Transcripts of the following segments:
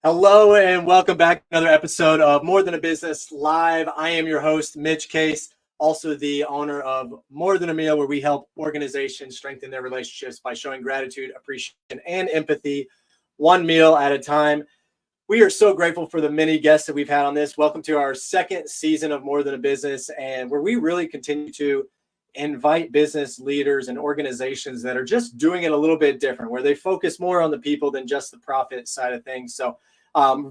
Hello and welcome back to another episode of More Than a Business Live. I am your host, Mitch Case, also the owner of More Than a Meal, where we help organizations strengthen their relationships by showing gratitude, appreciation, and empathy, one meal at a time. We are so grateful for the many guests that we've had on this. Welcome to our second season of More Than a Business, and where we really continue to invite business leaders and organizations that are just doing it a little bit different, where they focus more on the people than just the profit side of things. So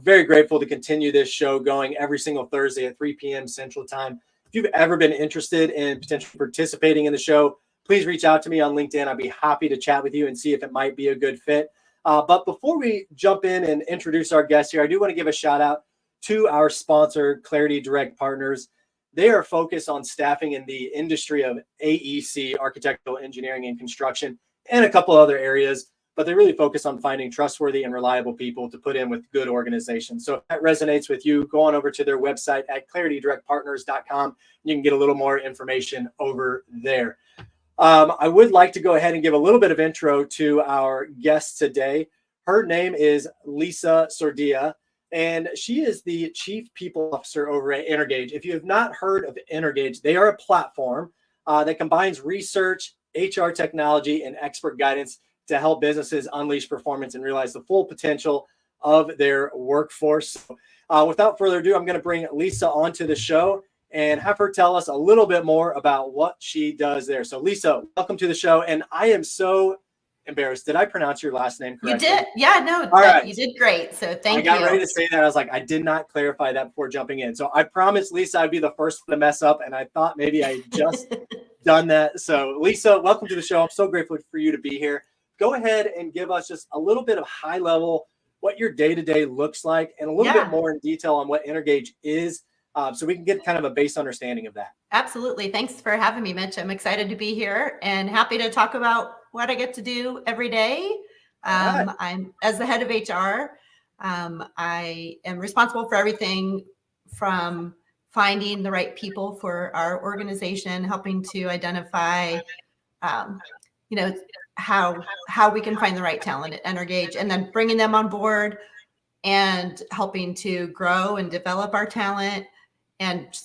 very grateful to continue this show going every single Thursday at 3 p.m. Central Time. If you've ever been interested in potentially participating in the show, please reach out to me on LinkedIn. I'd be happy to chat with you and see if it might be a good fit. But before we jump in and introduce our guests here, I do want to give a shout out to our sponsor, Clarity Direct Partners. They are focused on staffing in the industry of AEC, architectural engineering and construction, and a couple other areas. But they really focus on finding trustworthy and reliable people to put in with good organizations. So if that resonates with you, go on over to their website at claritydirectpartners.com. You can get a little more information over there. I would like to go ahead and give a little bit of intro to our guest today. Her name is Lisa Sordilla, and she is the Chief People Officer over at Energage. If you have not heard of Energage, they are a platform that combines research, HR technology, and expert guidance to help businesses unleash performance and realize the full potential of their workforce. Without further ado, I'm going to bring Lisa onto the show and have her tell us a little bit more about what she does there. So Lisa, welcome to the show. And I am so embarrassed. Did I pronounce your last name correctly? You did. Yeah, no, all right. You did great. So thank you. I got ready to say that. I was like, I did not clarify that before jumping in. So I promised Lisa I'd be the first to mess up. And I thought maybe I just done that. So Lisa, welcome to the show. I'm so grateful for you to be here. Go ahead and give us just a little bit of high level, what your day-to-day looks like, and a little bit more in detail on what Energage is, so we can get kind of a base understanding of that. Absolutely. Thanks for having me, Mitch. I'm excited to be here and happy to talk about what I get to do every day. I'm as the head of HR. I am responsible for everything from finding the right people for our organization, helping to identify, how we can find the right talent at Energage, and then bringing them on board and helping to grow and develop our talent and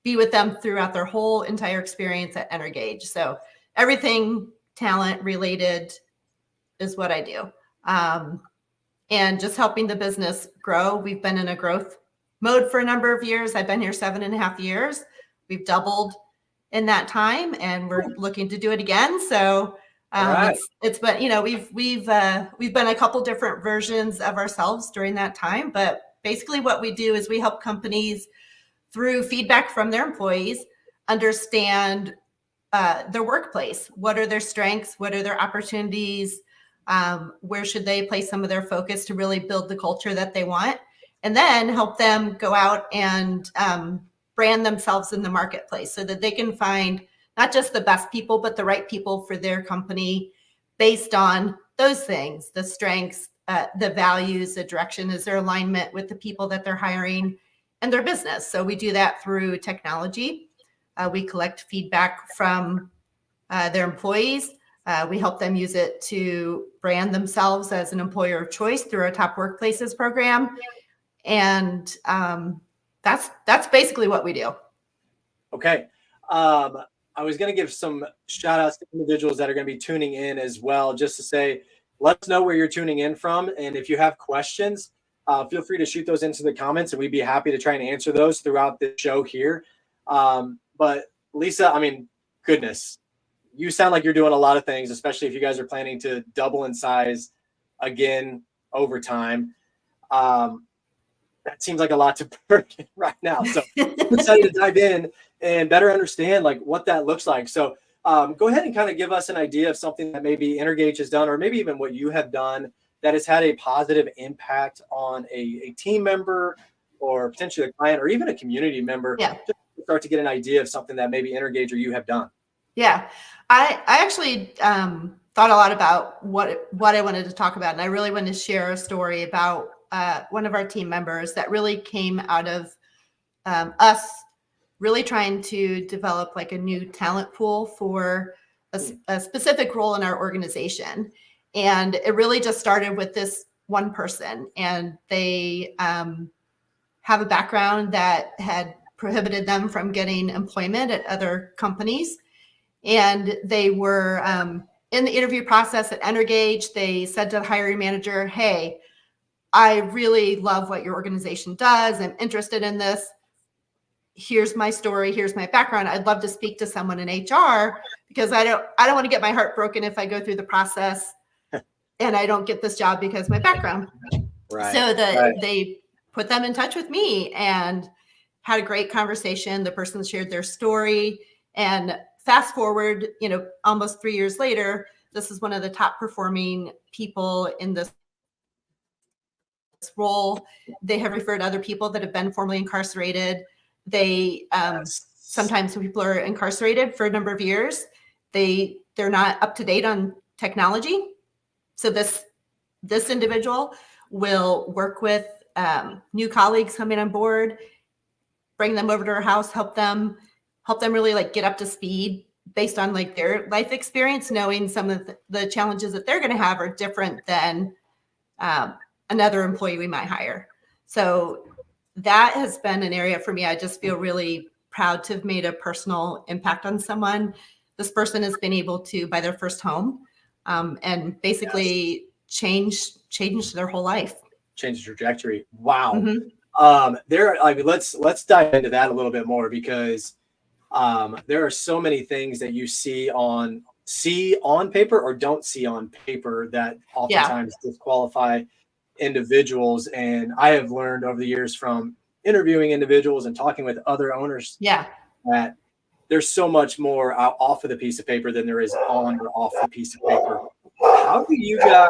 be with them throughout their whole entire experience at Energage. So everything talent related is what I do. And just helping the business grow. We've been in a growth mode for a number of years. I've been here 7.5 years. We've doubled in that time, and we're looking to do it again. So it's been, we've been a couple different versions of ourselves during that time, but basically what we do is we help companies through feedback from their employees understand their workplace. What are their strengths? What are their opportunities? Where should they place some of their focus to really build the culture that they want? And then help them go out and brand themselves in the marketplace so that they can find not just the best people, but the right people for their company based on those things, the strengths, the values, the direction, is their alignment with the people that they're hiring and their business. So we do that through technology. We collect feedback from their employees. We help them use it to brand themselves as an employer of choice through our Top Workplaces program. And that's basically what we do. Okay. I was going to give some shout outs to individuals that are going to be tuning in as well, just to say, let us know where you're tuning in from. And if you have questions, feel free to shoot those into the comments, and we'd be happy to try and answer those throughout the show here. But Lisa, I mean, goodness, you sound like you're doing a lot of things, especially if you guys are planning to double in size again over time. That seems like a lot to work in right now. So I'm excited to dive in and better understand like what that looks like. So go ahead and kind of give us an idea of something that maybe Energage has done, or maybe even what you have done that has had a positive impact on a team member or potentially a client or even a community member. Yeah. Just to start to get an idea of something that maybe Energage or you have done. Yeah, I actually thought a lot about what I wanted to talk about. And I really wanted to share a story about one of our team members that really came out of us really trying to develop like a new talent pool for a specific role in our organization. And it really just started with this one person, and they have a background that had prohibited them from getting employment at other companies. And they were in the interview process at Energage. They said to the hiring manager, hey, I really love what your organization does. I'm interested in this. Here's my story. Here's my background. I'd love to speak to someone in HR because I don't want to get my heart broken if I go through the process and I don't get this job because of my background. Right. So they put them in touch with me and had a great conversation. The person shared their story, and fast forward, almost 3 years later, this is one of the top performing people in this role. They have referred other people that have been formerly incarcerated. They sometimes when people are incarcerated for a number of years, they're not up to date on technology. So this individual will work with new colleagues coming on board, bring them over to our house, help them really like get up to speed based on like their life experience, knowing some of the challenges that they're going to have are different than another employee we might hire. So that has been an area for me. I just feel really proud to have made a personal impact on someone. This person has been able to buy their first home and basically change their whole life. Change the trajectory. Wow. Mm-hmm. Let's dive into that a little bit more, because there are so many things that you see on paper or don't see on paper that oftentimes disqualify individuals. And I have learned over the years from interviewing individuals and talking with other owners that there's so much more off of the piece of paper than there is on or off the piece of paper. How do you guys?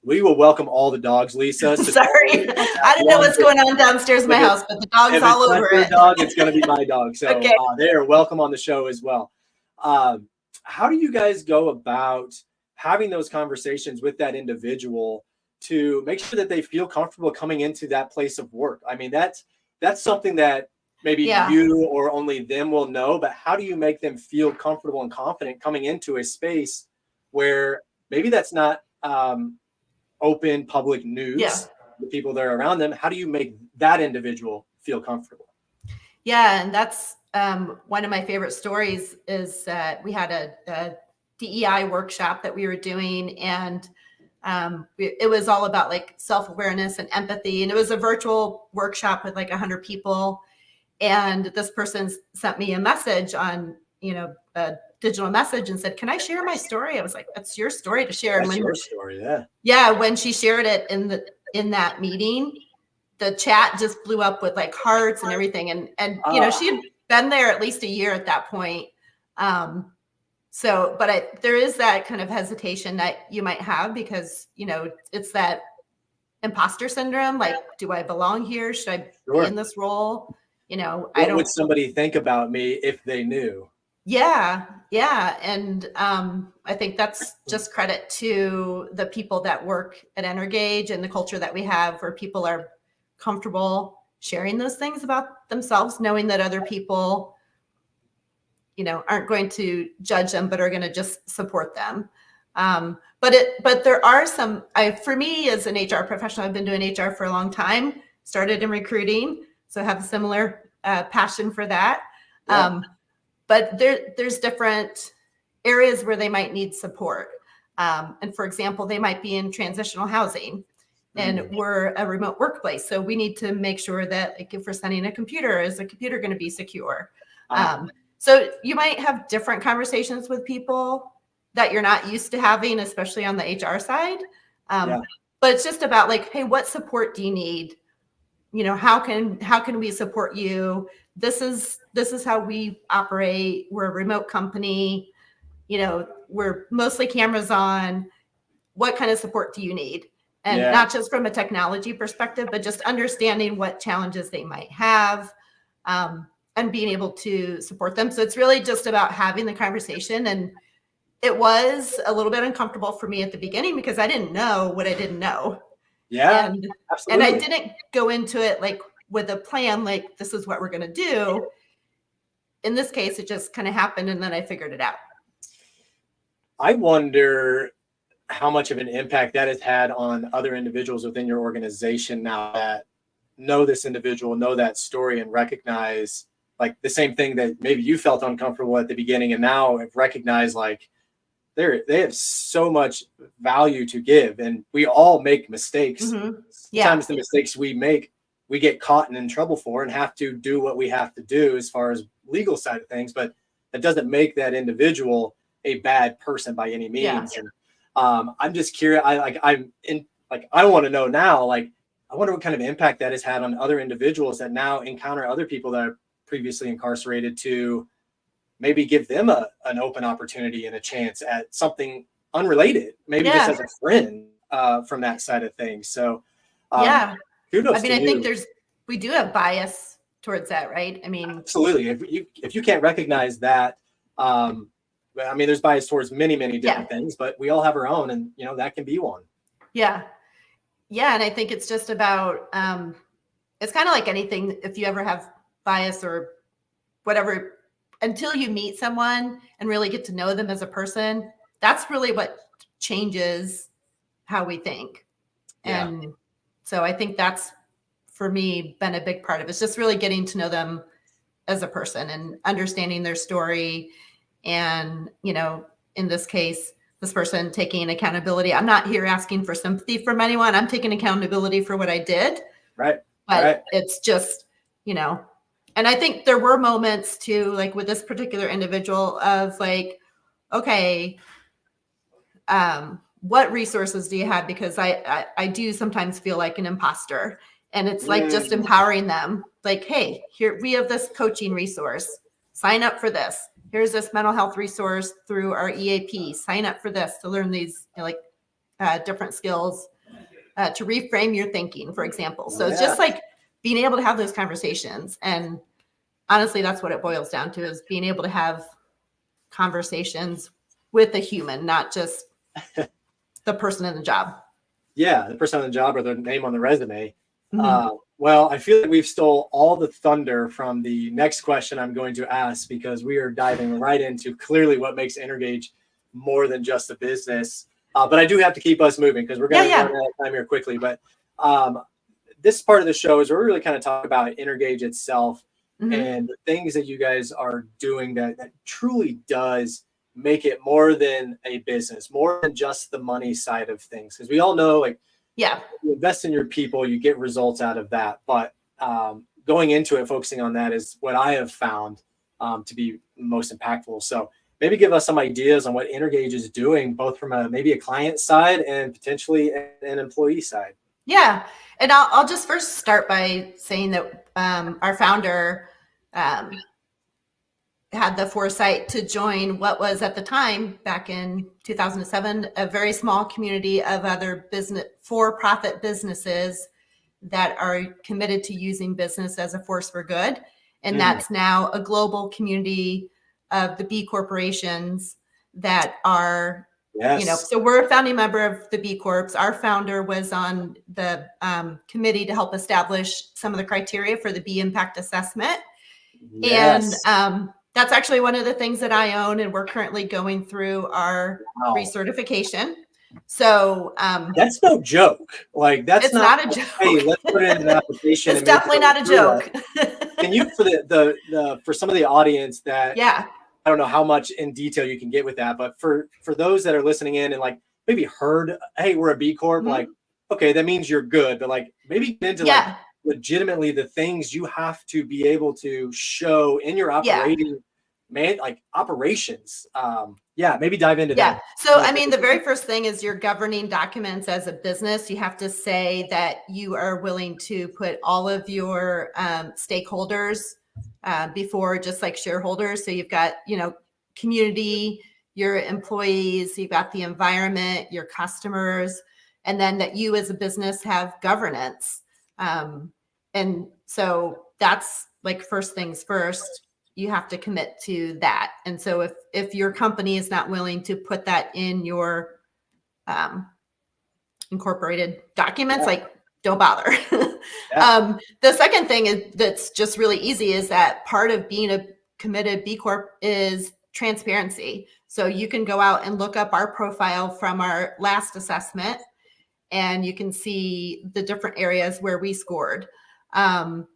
We will welcome all the dogs, Lisa. Sorry, I don't know what's going on downstairs in my house, but the dog's all over it. Dog, it's going to be my dog. So okay. They are welcome on the show as well. How do you guys go about having those conversations with that individual to make sure that they feel comfortable coming into that place of work? I mean, that's something that maybe you or only them will know, but how do you make them feel comfortable and confident coming into a space where maybe that's not open public news, the people that are around them? How do you make that individual feel comfortable? Yeah, and that's one of my favorite stories is that we had a DEI workshop that we were doing, and it was all about like self-awareness and empathy, and it was a virtual workshop with like 100 people. And this person sent me a message on, a digital message and said, can I share my story? I was like, that's your story to share. That's your story, when she shared it in that meeting, the chat just blew up with like hearts and everything. And she had been there at least a year at that point. There is that kind of hesitation that you might have because, it's that imposter syndrome. Like, do I belong here? Should I be in this role? What would somebody think about me if they knew? Yeah. And I think that's just credit to the people that work at Energage and the culture that we have where people are comfortable sharing those things about themselves, knowing that other people, aren't going to judge them, but are going to just support them. But there are some, for me as an HR professional, I've been doing HR for a long time, started in recruiting. So I have a similar passion for that. But there's different areas where they might need support. And for example, they might be in transitional housing and we're a remote workplace. So we need to make sure that like, if we're sending a computer, is the computer going to be secure? So you might have different conversations with people that you're not used to having, especially on the HR side. But it's just about like, hey, what support do you need? How can we support you? This is how we operate. We're a remote company. We're mostly cameras on. What kind of support do you need? And not just from a technology perspective, but just understanding what challenges they might have and being able to support them. So it's really just about having the conversation. And it was a little bit uncomfortable for me at the beginning because I didn't know what I didn't know. Absolutely. And I didn't go into it like with a plan, like this is what we're going to do. In this case, it just kind of happened and then I figured it out. I wonder, how much of an impact that has had on other individuals within your organization now that know this individual, know that story, and recognize like the same thing that maybe you felt uncomfortable at the beginning, and now have recognized like they have so much value to give, and we all make mistakes. Mm-hmm. Sometimes the mistakes we make, we get caught and in trouble for, and have to do what we have to do as far as legal side of things. But that doesn't make that individual a bad person by any means. Yeah. And I'm just curious. I want to know now. Like, I wonder what kind of impact that has had on other individuals that now encounter other people that are previously incarcerated to maybe give them an open opportunity and a chance at something unrelated, maybe just as a friend from that side of things. So, kudos to you. I think we do have bias towards that, right? I mean, absolutely. If you can't recognize that, there's bias towards many different things, but we all have our own, and that can be one. Yeah. And I think it's just about it's kind of like anything. If you ever have bias or whatever, until you meet someone and really get to know them as a person, that's really what changes how we think. Yeah. And so I think that's, for me, been a big part of it. It's just really getting to know them as a person and understanding their story. And, in this case, this person taking accountability. I'm not here asking for sympathy from anyone. I'm taking accountability for what I did. Right. But it's just, and I think there were moments too, like with this particular individual of like, okay, what resources do you have? Because I do sometimes feel like an imposter, and it's like just empowering them. Like, hey, here we have this coaching resource. Sign up for this. Here's this mental health resource through our EAP. Sign up for this to learn these different skills to reframe your thinking, for example. So it's just like being able to have those conversations. And honestly, that's what it boils down to, is being able to have conversations with a human, not just the person in the job. Yeah, the person on the job or the name on the resume. Mm-hmm. Well, I feel like we've stole all the thunder from the next question I'm going to ask, because we are diving right into clearly what makes Energage more than just a business. But I do have to keep us moving because we're going to run out of time here quickly. But this part of the show is where we really kind of talk about Energage itself and the things that you guys are doing that truly does make it more than a business, more than just the money side of things. Because we all know, like, you invest in your people, you get results out of that. But going into it, focusing on that is what I have found to be most impactful. So maybe give us some ideas on what Energage is doing, both from maybe a client side and potentially an employee side. Yeah. And I'll just first start by saying that our founder had the foresight to join what was at the time, back in 2007, a very small community of other for-profit businesses that are committed to using business as a force for good. And that's now a global community of the B corporations that are, so we're a founding member of the B Corps. Our founder was on the committee to help establish some of the criteria for the B impact assessment. Yes. And that's actually one of the things that I own, and we're currently going through our recertification. So that's no joke. Like, that's not a joke. Hey, let's put it in an application. It's definitely not a joke. Can you, for for some of the audience that I don't know how much in detail you can get with that, but for those that are listening in and like maybe heard, hey, we're a B Corp, like, okay, that means you're good, but like maybe get into like legitimately the things you have to be able to show in your operating operations. Maybe dive into that. So, I mean, the very first thing is your governing documents as a business. You have to say that you are willing to put all of your stakeholders before just like shareholders. So you've got, community, your employees, you've got the environment, your customers, and then that you as a business have governance. And so that's like first things first. You have to commit to that. And so if your company is not willing to put that in your incorporated documents, like, don't bother. The second thing that's just really easy is that part of being a committed B Corp is transparency. So you can go out and look up our profile from our last assessment, and you can see the different areas where we scored. And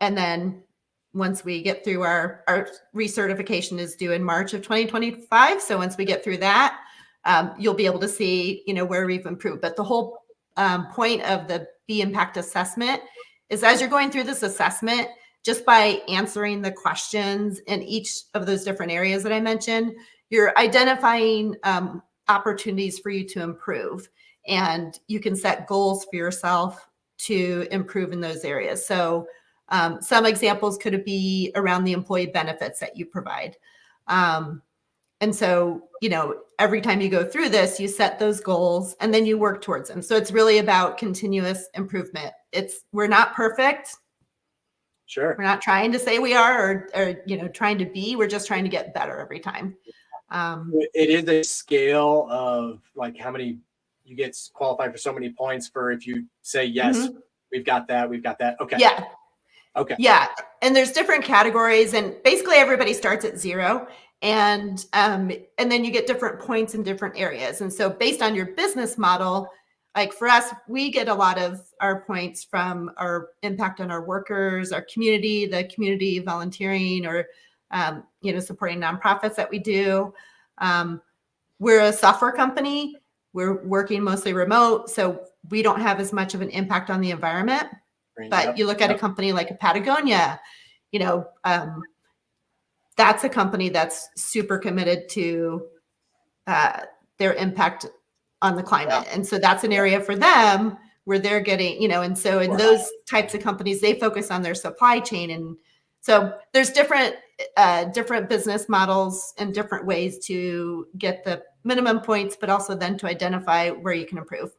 then once we get through our recertification is due in March of 2025. So once we get through that, you'll be able to see, where we've improved. But the whole point of the B Impact assessment is, as you're going through this assessment, just by answering the questions in each of those different areas that I mentioned, you're identifying opportunities for you to improve, and you can set goals for yourself to improve in those areas. So some examples could be around the employee benefits that you provide. And so, every time you go through this, you set those goals and then you work towards them. So it's really about continuous improvement. We're not perfect. Sure. We're not trying to say we are or trying to be. We're just trying to get better every time. It is a scale of like how many you get qualified for so many points for if you say, yes, we've got that. Okay. Yeah. Okay. Yeah. And there's different categories, and basically everybody starts at 0. And then you get different points in different areas. And so based on your business model, like for us, we get a lot of our points from our impact on our workers, our community, the community volunteering, or, supporting nonprofits that we do. We're a software company. We're working mostly remote, so we don't have as much of an impact on the environment. But you look at a company like a Patagonia, that's a company that's super committed to their impact on the climate. And so that's an area for them where they're getting, and so in those types of companies, they focus on their supply chain. And so there's different business models and different ways to get the minimum points, but also then to identify where you can improve.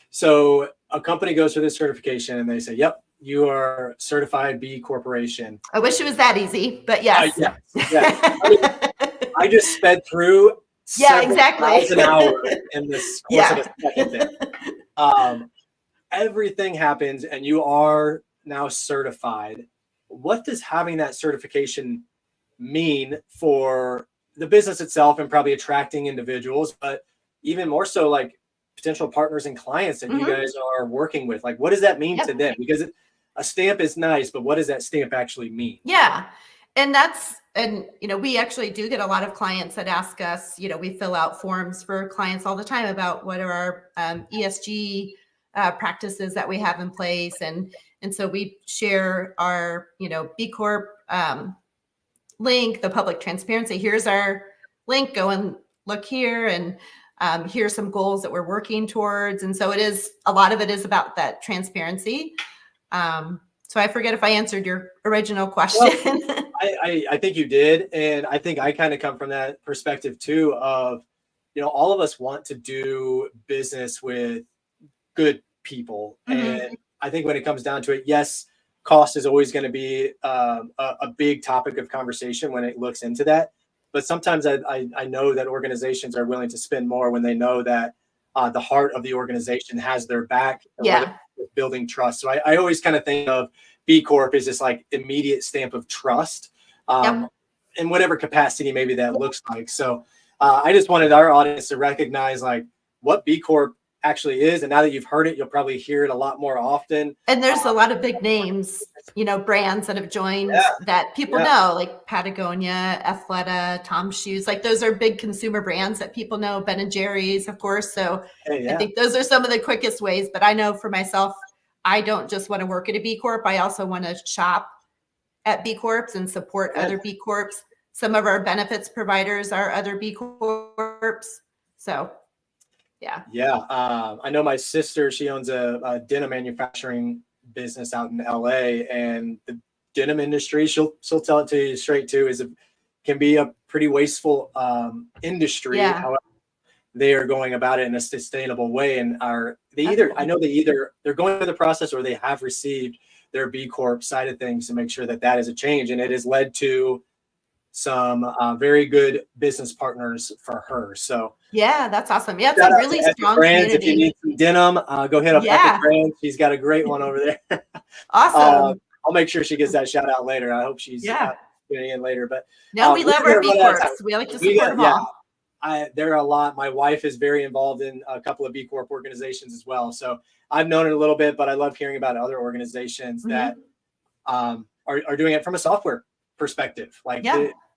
So a company goes through this certification and they say, yep, you are certified B Corporation. I wish it was that easy, but yes. I just sped through exactly. 1,000 hours in this course of a second thing. Everything happens and you are now certified. What does having that certification mean for the business itself and probably attracting individuals, but even more so like potential partners and clients that you guys are working with? Like, what does that mean to them? Because a stamp is nice, but what does that stamp actually mean? Yeah. And we actually do get a lot of clients that ask us, we fill out forms for clients all the time about what are our ESG practices that we have in place. And so we share our, B Corp link, the public transparency. Here's our link, go and look here. And here's some goals that we're working towards. And so a lot of it is about that transparency. So I forget if I answered your original question. Well, I think you did. And I think I kind of come from that perspective too of, all of us want to do business with good people. And I think when it comes down to it, yes, cost is always going to be a big topic of conversation when it looks into that. But sometimes I know that organizations are willing to spend more when they know that the heart of the organization has their back. Building trust. So I always kind of think of B Corp as this like immediate stamp of trust in whatever capacity maybe that looks like. So I just wanted our audience to recognize like what B Corp actually is. And now that you've heard it, you'll probably hear it a lot more often. And there's a lot of big names, brands that have joined that people know, like Patagonia, Athleta, Tom's Shoes. Like those are big consumer brands that people know, Ben and Jerry's, of course. So I think those are some of the quickest ways. But I know for myself, I don't just want to work at a B Corp. I also want to shop at B Corps and support other B Corps. Some of our benefits providers are other B Corps. So I know my sister, she owns a denim manufacturing business out in LA, and the denim industry, she'll tell it to you straight too, can be a pretty wasteful industry. However, they are going about it in a sustainable way, and they're going through the process or they have received their B Corp side of things to make sure that is a change, and it has led to some very good business partners for her. So that's awesome. It's a really strong brands. community. If you need some denim, go hit up Epic Brands. She's got a great one over there. Awesome. I'll make sure she gets that shout out later. I hope she's getting in later. But we love our B Corps. We like to support them all. there are a lot. My wife is very involved in a couple of B Corp organizations as well. So I've known it a little bit, but I love hearing about other organizations that are doing it from a software perspective, like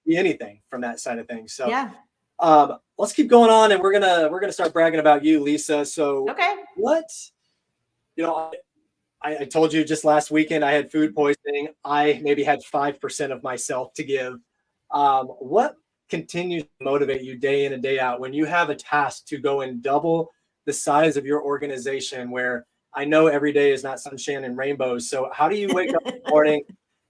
be anything from that side of things. So let's keep going on, and we're gonna start bragging about you, Lisa. So I told you just last weekend I had food poisoning. I maybe had 5% of myself to give. What continues to motivate you day in and day out when you have a task to go and double the size of your organization, where I know every day is not sunshine and rainbows? So how do you wake up in the morning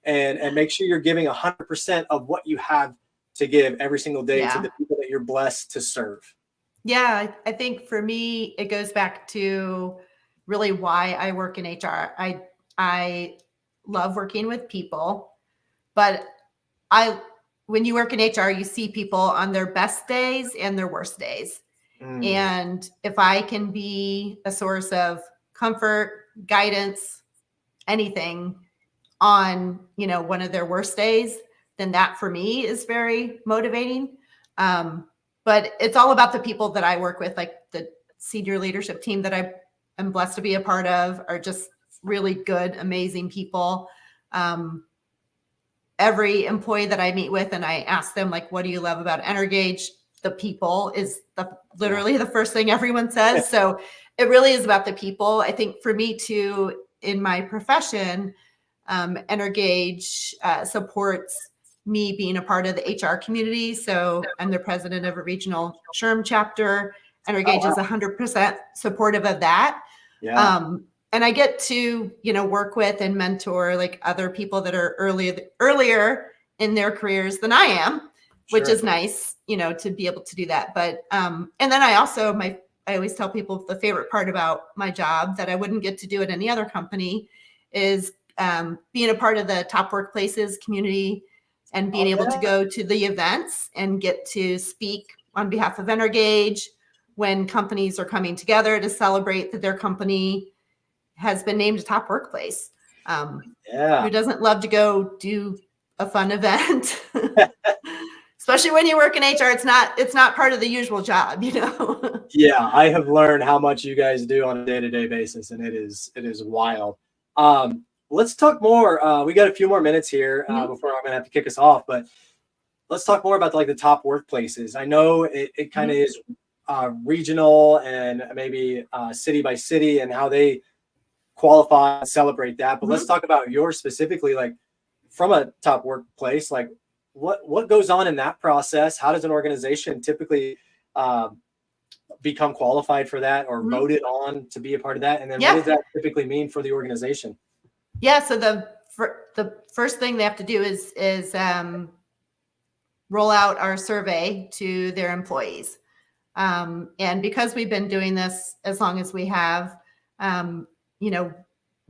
and make sure you're giving 100% of what you have to give every single day to the people that you're blessed to serve? Yeah, I think for me, it goes back to really why I work in HR. I love working with people, but when you work in HR, you see people on their best days and their worst days. And if I can be a source of comfort, guidance, anything on, one of their worst days, then that for me is very motivating. But it's all about the people that I work with, like the senior leadership team that I am blessed to be a part of are just really good, amazing people. Every employee that I meet with and I ask them, like, what do you love about Energage? The people is literally the first thing everyone says. So it really is about the people. I think for me too, in my profession, Energage supports me being a part of the HR community. So I'm the president of a regional SHRM chapter. Energage is 100% supportive of that. And I get to, work with and mentor like other people that are earlier in their careers than I am, which is nice, to be able to do that. But, and then I also, I always tell people the favorite part about my job that I wouldn't get to do at any other company is being a part of the top workplaces community and being able to go to the events and get to speak on behalf of Energage when companies are coming together to celebrate that their company has been named a top workplace. Who doesn't love to go do a fun event? Especially when you work in HR, it's not part of the usual job, Yeah, I have learned how much you guys do on a day-to-day basis, and it is wild. Let's talk more. We got a few more minutes here before I'm gonna have to kick us off, but let's talk more about the top workplaces. I know it kind of is regional and maybe city by city and how they qualify and celebrate that. But let's talk about yours specifically, like from a top workplace, like what goes on in that process? How does an organization typically become qualified for that or voted on to be a part of that? And then what does that typically mean for the organization? Yeah. So the first thing they have to do is roll out our survey to their employees. And because we've been doing this as long as we have,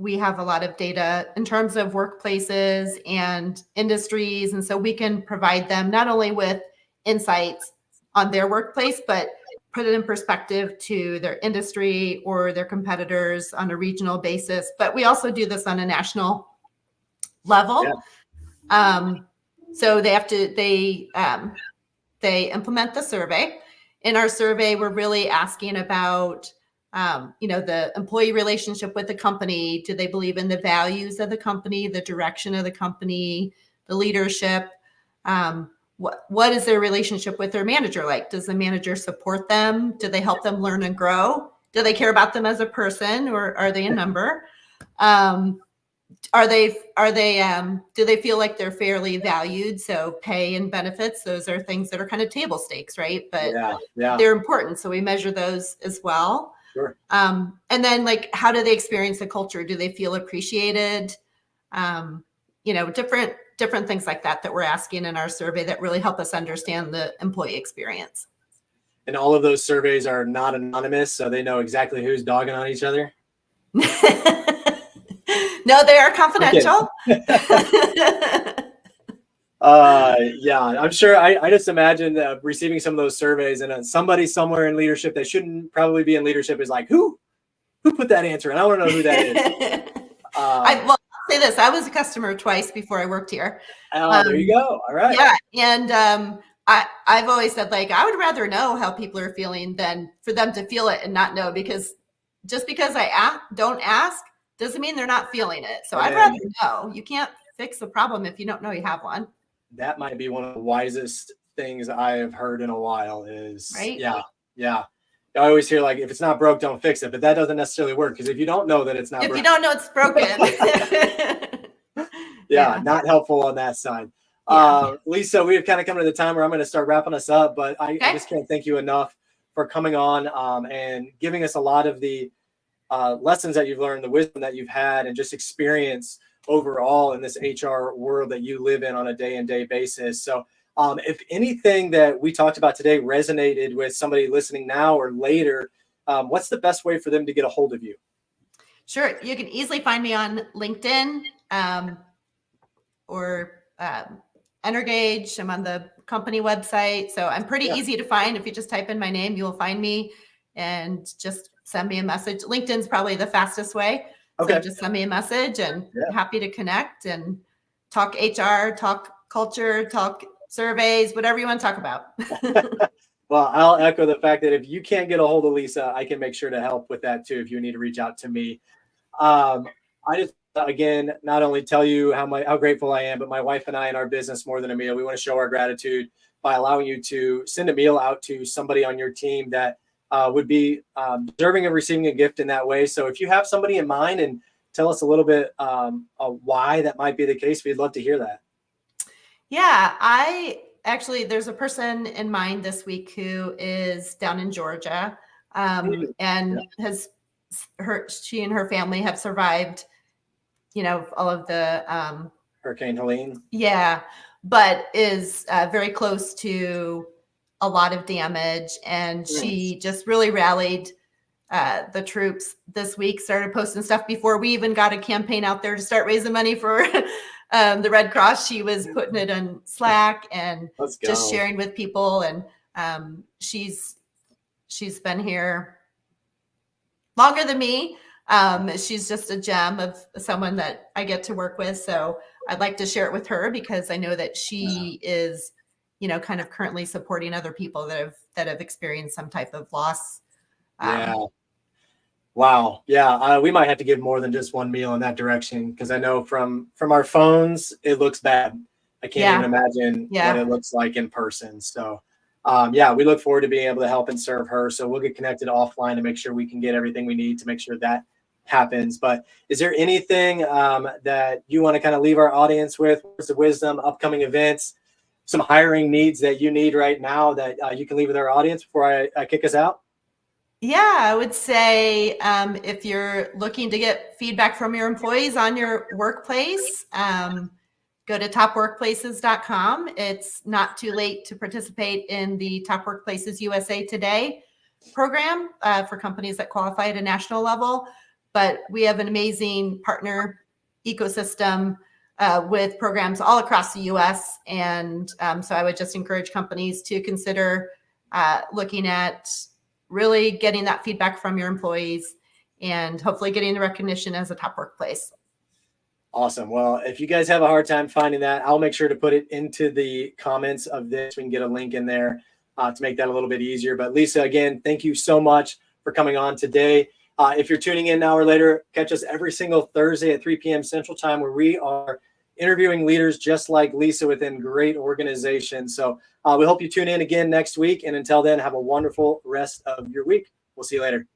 we have a lot of data in terms of workplaces and industries. And so we can provide them not only with insights on their workplace, but put it in perspective to their industry or their competitors on a regional basis. But we also do this on a national level. So they implement the survey. In our survey, we're really asking about the employee relationship with the company. Do they believe in the values of the company, the direction of the company, the leadership? What is their relationship with their manager like? Does the manager support them? Do they help them learn and grow? Do they care about them as a person, or are they a number? Do they feel like they're fairly valued? So pay and benefits, those are things that are kind of table stakes, right? But they're important. So we measure those as well. Sure. And then how do they experience the culture? Do they feel appreciated? Different things like that we're asking in our survey that really help us understand the employee experience. And all of those surveys are not anonymous, so they know exactly who's dogging on each other? No, they are confidential. I'm sure. I just imagine receiving some of those surveys and somebody somewhere in leadership that shouldn't probably be in leadership is like, who put that answer? And I want to know who that is. I'll say this. I was a customer twice before I worked here. There you go. All right. Yeah. And I've always said, like, I would rather know how people are feeling than for them to feel it and not know, because just because I don't ask doesn't mean they're not feeling it. So I'd rather know. You can't fix a problem if you don't know you have one. That might be one of the wisest things I have heard in a while is, right? Yeah. I always hear, like, if it's not broke, don't fix it. But that doesn't necessarily work, because if you don't know that it's not If broke, you don't know it's broken. yeah, not helpful on that side. Yeah. Lisa, we've kind of come to the time where I'm going to start wrapping us up, but I just can't thank you enough for coming on and giving us a lot of the lessons that you've learned, the wisdom that you've had, and just experience overall in this HR world that you live in on a day-to-day basis. So if anything that we talked about today resonated with somebody listening now or later, what's the best way for them to get a hold of you? Sure. You can easily find me on LinkedIn or Energage. I'm on the company website. So I'm pretty easy to find. If you just type in my name, you will find me, and just send me a message. LinkedIn's probably the fastest way. Okay. So just send me a message, and happy to connect and talk HR, talk culture, talk surveys, whatever you want to talk about. Well, I'll echo the fact that if you can't get a hold of Lisa, I can make sure to help with that too, if you need to reach out to me. I just, again, not only tell you how grateful I am, but my wife and I in our business, More Than a Meal, we want to show our gratitude by allowing you to send a meal out to somebody on your team that would be deserving of receiving a gift in that way. So if you have somebody in mind, and tell us a little bit why that might be the case, we'd love to hear that. Yeah, there's a person in mind this week who is down in Georgia, and she and her family have survived, all of the Hurricane Helene. Yeah, but is very close to a lot of damage, and she just really rallied the troops this week, started posting stuff before we even got a campaign out there to start raising money for the Red Cross. She was putting it on Slack and just sharing with people. And she's been here longer than me. She's just a gem of someone that I get to work with. So I'd like to share it with her, because I know that she is, kind of currently supporting other people that have experienced some type of loss. Wow. Yeah. We might have to give more than just one meal in that direction, because I know from our phones, it looks bad. I can't even imagine what it looks like in person. So we look forward to being able to help and serve her. So we'll get connected offline to make sure we can get everything we need to make sure that happens. But is there anything that you want to kind of leave our audience with? Words of wisdom, upcoming events, some hiring needs that you need right now that you can leave with our audience before I kick us out? Yeah, I would say if you're looking to get feedback from your employees on your workplace, go to topworkplaces.com. It's not too late to participate in the Top Workplaces USA Today program for companies that qualify at a national level. But we have an amazing partner ecosystem with programs all across the US. And so I would just encourage companies to consider looking at really getting that feedback from your employees, and hopefully getting the recognition as a top workplace. Awesome. Well, if you guys have a hard time finding that, I'll make sure to put it into the comments of this. We can get a link in there to make that a little bit easier. But Lisa, again, thank you so much for coming on today. If you're tuning in now or later, catch us every single Thursday at 3 p.m. Central Time, where we are interviewing leaders just like Lisa within great organizations. So we hope you tune in again next week. And until then, have a wonderful rest of your week. We'll see you later.